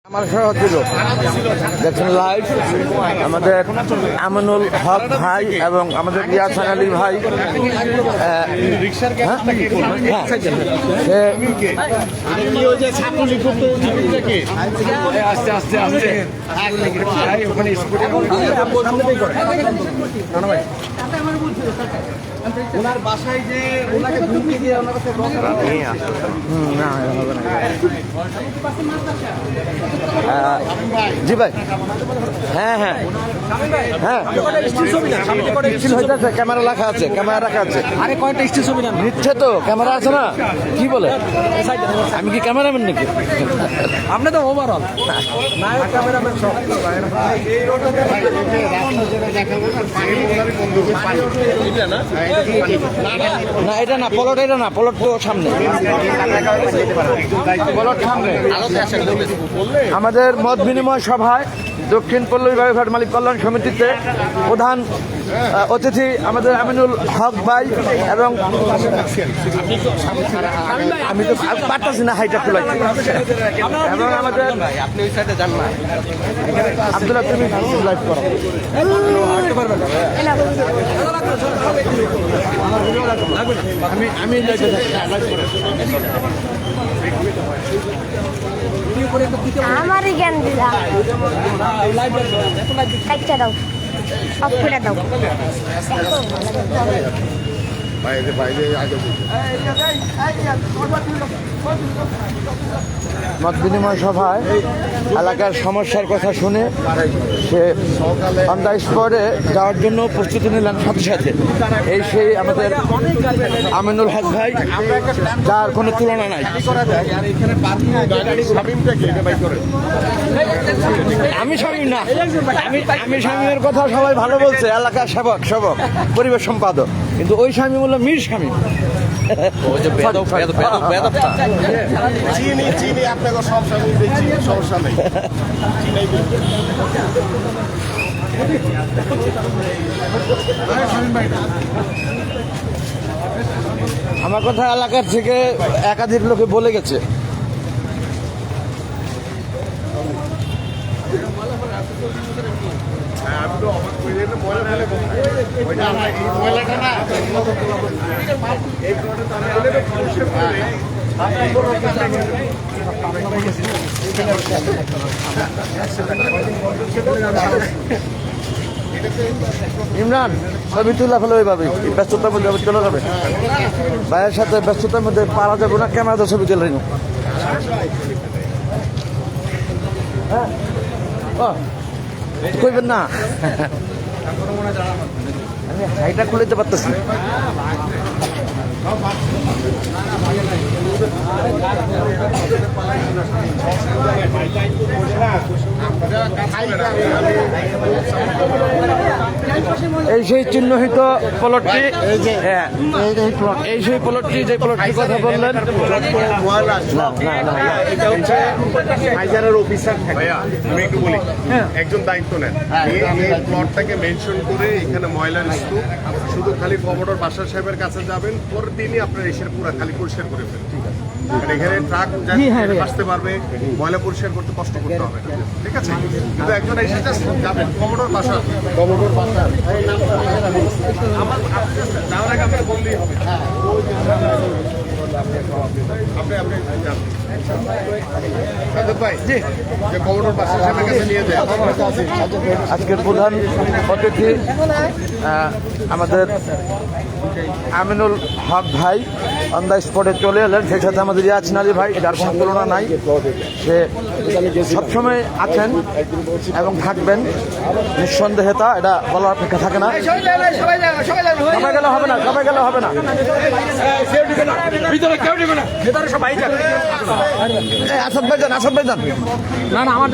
আমার সহ ছিল দেখছেন লাইভ আমাদের আমিনুল হক ভাই এবং আমাদের ইয়াসান আলী ভাই ওনার বাসায় যে ওনাকে ধুমকি দিয়ে ওনার কাছে না হবে না জি ভাই হ্যাঁ হ্যাঁ হ্যাঁ ক্যামেরা রাখা আছে ক্যামেরা রাখা আছে আরে কয়টা স্টিল ছবি না নিচ্ছে তো ক্যামেরা আছে না কি বলে আমি কি ক্যামেরাম্যান নাকি আপনি তো ওভারঅল নায়ক ক্যামেরাম্যান সব না এটা না পলট এটা না পলট তো সামনে পলট সামনে আমাদের মত বিনিময় সভায় দক্ষিণ পল্লবী বাবুঘাট মালিক কল্যাণ সমিতিতে প্রধান অতিথি আমাদের আমিনুল হক ভাই এবং আমি তো পারতাছি না হাইটা খোলাইছি এবং আমাদের আব্দুল্লাহ তুমি লাইভ করো আমি আমারই জ্ঞান দিলা একটা দাও অফ করে দাও মত বিনিময় সভায় এলাকার সমস্যার কথা শুনে সে অন দ্য স্পটে যাওয়ার জন্য প্রস্তুতি নিলেন সাথে সাথে এই সেই আমাদের আমিনুল হক ভাই যার কোনো তুলনা নাই আমি স্বামী না আমি স্বামীর কথা সবাই ভালো বলছে এলাকার সেবক পরিবেশ সম্পাদক কিন্তু ওই স্বামী বললো মীর স্বামী চিনি আপনাকে সব স্বামী সমস্যা নেই আমার কথা এলাকার থেকে একাধিক লোকে বলে গেছে ইমরান ছবি তুলা ফেলে ওইভাবে ব্যস্ততার মধ্যে চলে যাবে ভাইয়ের সাথে ব্যস্ততার মধ্যে পারা যাবে না ক্যামেরাতে ছবি তুলে নিন কইবেন না আমি হাইটা খুলে দিতে পারতেছি এই সেই চিহ্নিত প্লটটি এই সেই প্লটটি যে প্লটটির কথা বললেন অফিসার থাকে আমি একটু বলি একজন দায়িত্ব নেন প্লটটাকে মেনশন করে এখানে ময়লার স্তূপ শুধু খালি কমোডর বাসার সাহেবের কাছে যাবেন পরের দিনই আপনার এসে পুরো খালি পরিষ্কার করে ফেলেন মানে এখানে ট্রাক আসতে পারবে ময়লা পরিষ্কার করতে কষ্ট করতে হবে ঠিক আছে কিন্তু একজন এসে যাবেন কমোডর বাসা আমার যাওয়ার আগে আপনার বললেই হবে আপনি আজকের প্রধান অতিথি আমাদের আমিনুল হক ভাই অন দ্য স্পটে চলে এলেন সেই সাথে আমাদের ইয়াসিন আলী ভাই যার কোনো তুলনা নাই সে সবসময় আছেন এবং থাকবেন নিঃসন্দেহে তা এটা বলার অপেক্ষা থাকে না সবাই গেলে হবে না সবাই গেলে হবে না আসাদ ভাই যান না না আমার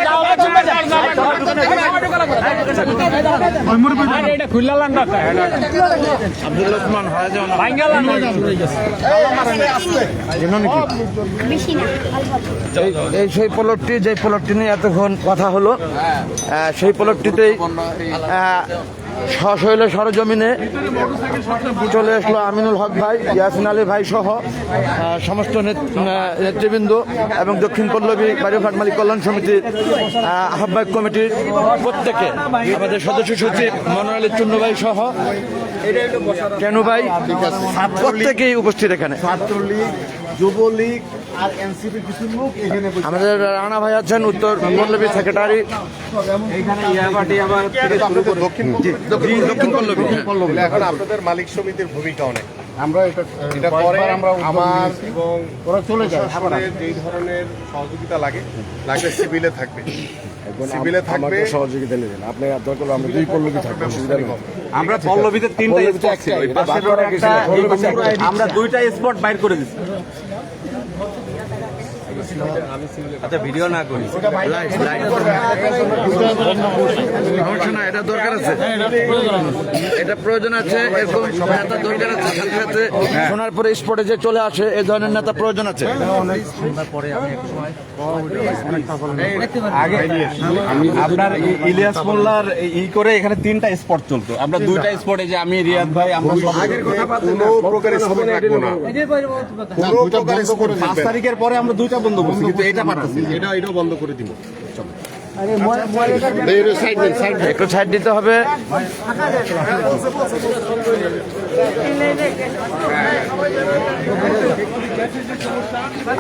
যাওয়া আমার এই সেই প্লটটি যে প্লটটি নিয়ে এতক্ষণ কথা হলো সেই প্লটটিতেই সশৈল সরজমিনে চলে আসলো আমিনুল হক ভাই, ইয়াসিন আলী ভাই সহ সমস্ত নেতৃবৃন্দ এবং দক্ষিণ পল্লবী বাড়িঘাট মালিক কল্যাণ সমিতির আহ্বায়ক কমিটির প্রত্যেকে, আমাদের সদস্য সচিব মনোয়ার আলী চুন্নু ভাই সহ কেনু ভাই প্রত্যেকেই উপস্থিত এখানে। ছাত্রলীগ, যুবলীগ আর এনসিপি কিছু লোক এখানে আমাদের রানা ভাই আছেন উত্তর পল্লবী সেক্রেটারি, এখানে ইয়াবাটি আবার দক্ষিণ দক্ষিণ পল্লবী। এখন আপনাদের মালিক সমিতির ভূমিকা অনেক। আমরা এটা পরে আমরা আমার এবং ওরা চলে যায় প্রশাসনের যেই ধরনের সহযোগিতা লাগবে সিভিলে থাকবে, সিভিলে থাকবে। সহযোগিতা নেবেন আপনি দরকার আমরা দুই পল্লবী থাকবো, অসুবিধা নেই। আমরা পল্লবীতে 3টা স্পট ছিল, ওই পাশের রোডে একটা, এই পাশে একটা। আমরা 2টা স্পট বাইর করে দিচ্ছি। আচ্ছা ভিডিও না করি, সমস্যা না, এটা দরকার আছে, এটা প্রয়োজন আছে, এরকম নেতা দরকার আছে। সাথে সাথে শোনার পরে স্পটে যে চলে আসে এই ধরনের নেতা প্রয়োজন আছে। আপনার ইলিয়াস মোল্লার করে এখানে 3টা স্পট চলতো, আমরা 2টা স্পটে যে আমি রিয়াদ ভাই আমরা কোনো প্রকার স্পট রাখবো না, কোনো প্রকার স্পট 5 তারিখের পরে আমরা 2টা বন্ধ করছি, কিন্তু এটা পারতেছি না। এটাও বন্ধ করে দিব। একটু সাইড দিতে হবে।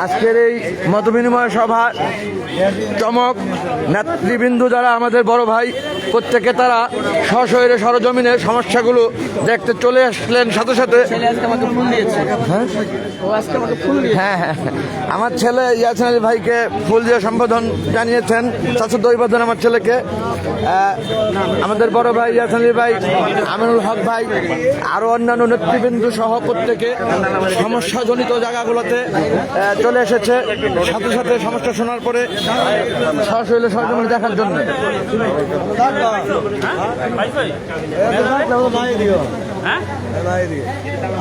আজকের এই মতবিনিময় সভা চমক নেতৃবৃন্দ যারা আমাদের বড় ভাই, প্রত্যেকে তারা সশরীরে সরজমিনে সমস্যাগুলো দেখতে চলে আসলেন। সাথে সাথে হ্যাঁ হ্যাঁ আমার ছেলে ইয়াসিন আলী ভাইকে ফুল দিয়ে সম্বোধন জানিয়েছেন, চাচা দৈবাদন আমার ছেলেকে। আমাদের বড় ভাই ইয়াসিন আলী ভাই, আমিনুল হক ভাই, আরো অন্যান্য নেতৃবৃন্দ সহ প্রত্যেকে সমস্যাজনিত জায়গাগুলোতে চলে এসেছে। সাথে সাথে সমস্যা শোনার পরে সশরীরে সরজমিনে দেখার জন্য। আমরা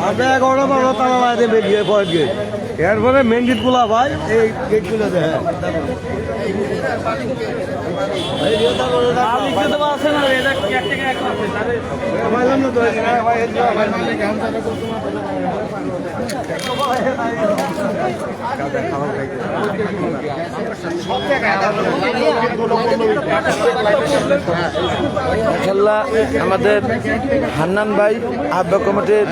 11টা 12টা তালা লাগাতে বেরিয়ে পয়েন্ট গেট, এরপরে মেন গেট গুলা ভাই এই গেট গুলো দেখেন। মাশাআল্লাহ আমাদের হান্নান ভাই আহ্বায়ক কমিটির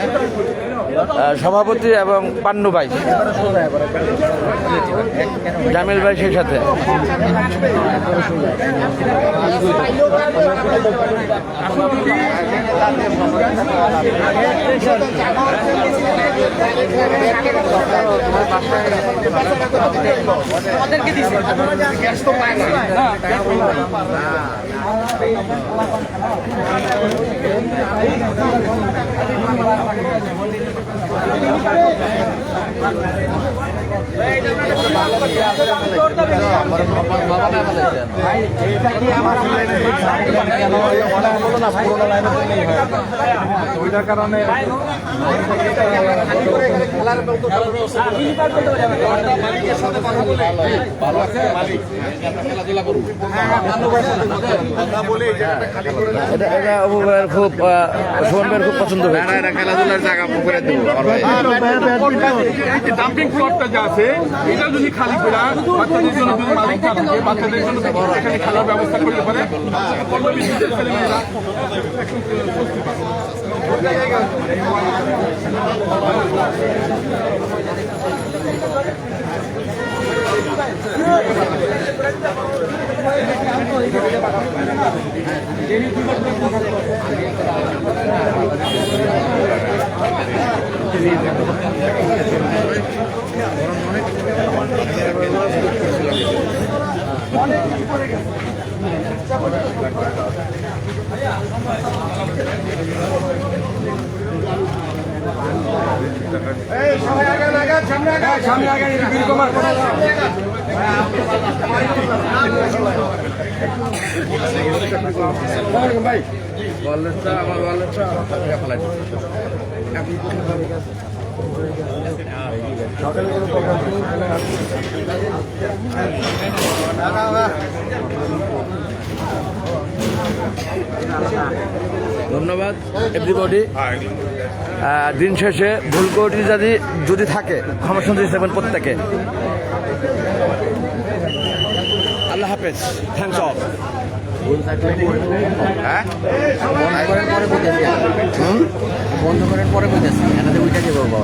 সভাপতি এবং পান্নু ভাই, জামিল ভাই সেই সাথে। ওইটার কারণে এটা অবু ভাইয়ের খুব সুমন ভাইয়ের খুব পছন্দ হয়েছে। খেলাধুলার জায়গা পুকুরে দেবো। ডাম্পিং প্লটটা যা আছে এটা যদি খালি করে বাচ্চাদের জন্য যদি মালিক না থাকে, বাচ্চাদের জন্য এখানে খেলার ব্যবস্থা করতে পারে, পল্লবী ছেলেমেয়েরা সামনে আগে ভাই ওয়ালেটটা আমার ওয়ালেটটা ফেলাই ধন্যবাদ এভরিবডি। দিন শেষে ভুল কোটি যদি থাকে ক্ষমা সুন্দর হিসেবে প্রত্যেকে। আল্লাহ হাফেজ, থ্যাংকস অল। হ্যাঁ বন্ধ করার পরে বুঝেছি এনাদের ওইটা যে বাবা